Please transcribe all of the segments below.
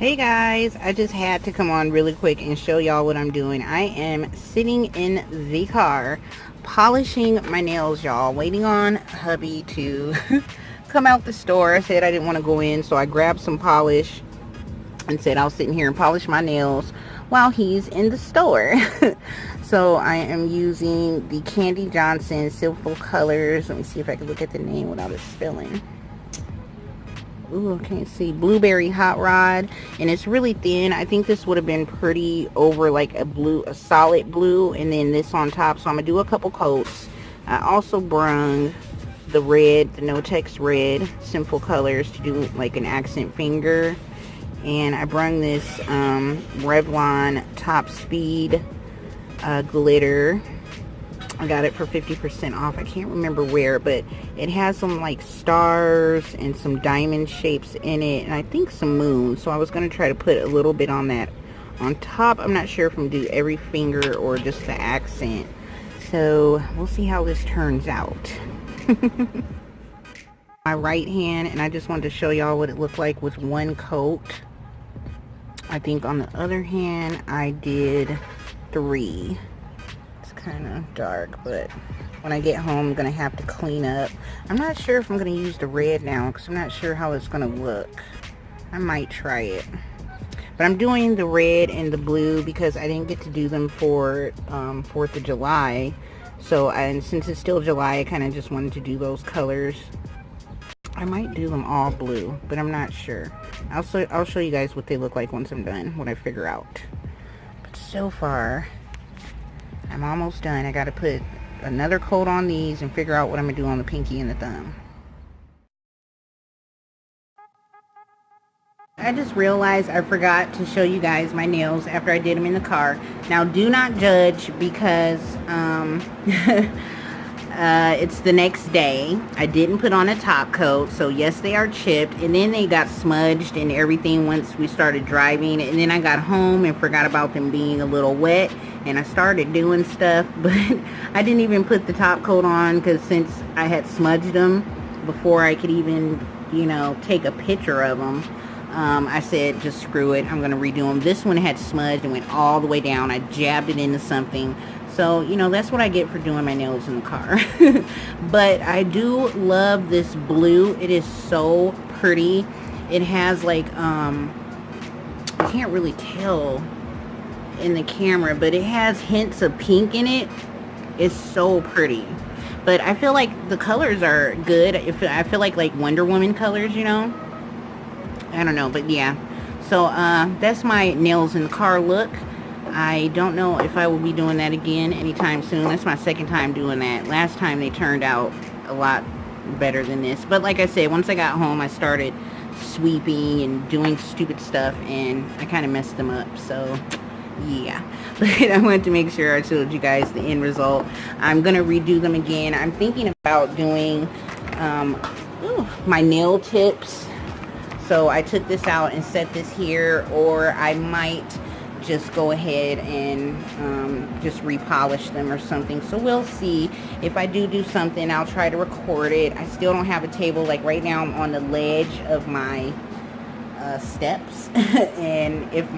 Hey guys, I just had to come on really quick and show y'all what I'm doing. I am sitting in the car polishing my nails, y'all, waiting on hubby to come out the store. I said I didn't want to go in, so I grabbed some polish and said I'll sit in here and polish my nails while he's in the store. So I am using the Candy Johnson Simple Colors. Let me see if I can look at the name without it spilling. Ooh, I can't see. Blueberry Hot Rod, and it's really thin. I think this would have been pretty over like a solid blue, and then this on top. So I'm gonna do a couple coats. I also brung the red, the No-Tex red, Simple Colors, to do like an accent finger, and I brung this Revlon Top Speed glitter. I got it for 50% off. I can't remember where, but it has some like stars and some diamond shapes in it, and I think some moons. So I was going to try to put a little bit on that on top. I'm not sure if I'm going to do every finger or just the accent. So we'll see how this turns out. My right hand, and I just wanted to show y'all what it looked like with one coat. I think on the other hand I did 3. Kind of dark, but when I get home I'm gonna have to clean up. I'm not sure if I'm gonna use the red now because I'm not sure how it's gonna look. I might try it, but I'm doing the red and the blue because I didn't get to do them for 4th of July. So and since it's still July, I kind of just wanted to do those colors. I might do them all blue, but I'm not sure. I'll show you guys what they look like once I'm done, what I figure out. But so far I'm almost done. I got to put another coat on these and figure out what I'm going to do on the pinky and the thumb. I just realized I forgot to show you guys my nails after I did them in the car. Now, do not judge because it's the next day. I didn't put on a top coat, so yes, they are chipped, and then they got smudged and everything once we started driving, and then I got home and forgot about them being a little wet, and I started doing stuff, but I didn't even put the top coat on because since I had smudged them before I could even, you know, take a picture of them, I said just screw it, I'm going to redo them. This one had smudged and went all the way down. I jabbed it into something. So, you know, that's what I get for doing my nails in the car. But I do love this blue. It is so pretty. It has like, I can't really tell in the camera, but it has hints of pink in it. It's so pretty. But I feel like the colors are good. I feel like Wonder Woman colors, you know. I don't know, but yeah. So, that's my nails in the car look. I don't know if I will be doing that again anytime soon. That's my second time doing that. Last time they turned out a lot better than this. But like I said, once I got home, I started sweeping and doing stupid stuff, and I kind of messed them up. So, yeah. But I wanted to make sure I showed you guys the end result. I'm going to redo them again. I'm thinking about doing my nail tips. So I took this out and set this here, or I might just go ahead and just repolish them or something. So we'll see. If I do something, I'll try to record it. I still don't have a table. Like right now I'm on the ledge of my steps and if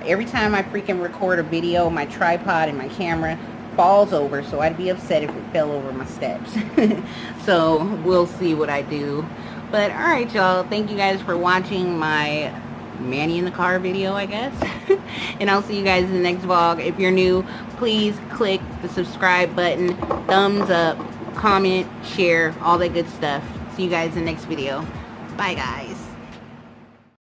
every time I freaking record a video, my tripod and my camera falls over, so I'd be upset if it fell over my steps. So we'll see what I do. But alright, y'all, thank you guys for watching my Manny in the car video, I guess. And I'll see you guys in the next vlog. If you're new, please click the subscribe button, thumbs up, comment, share, all that good stuff. See you guys in the next video. Bye, guys.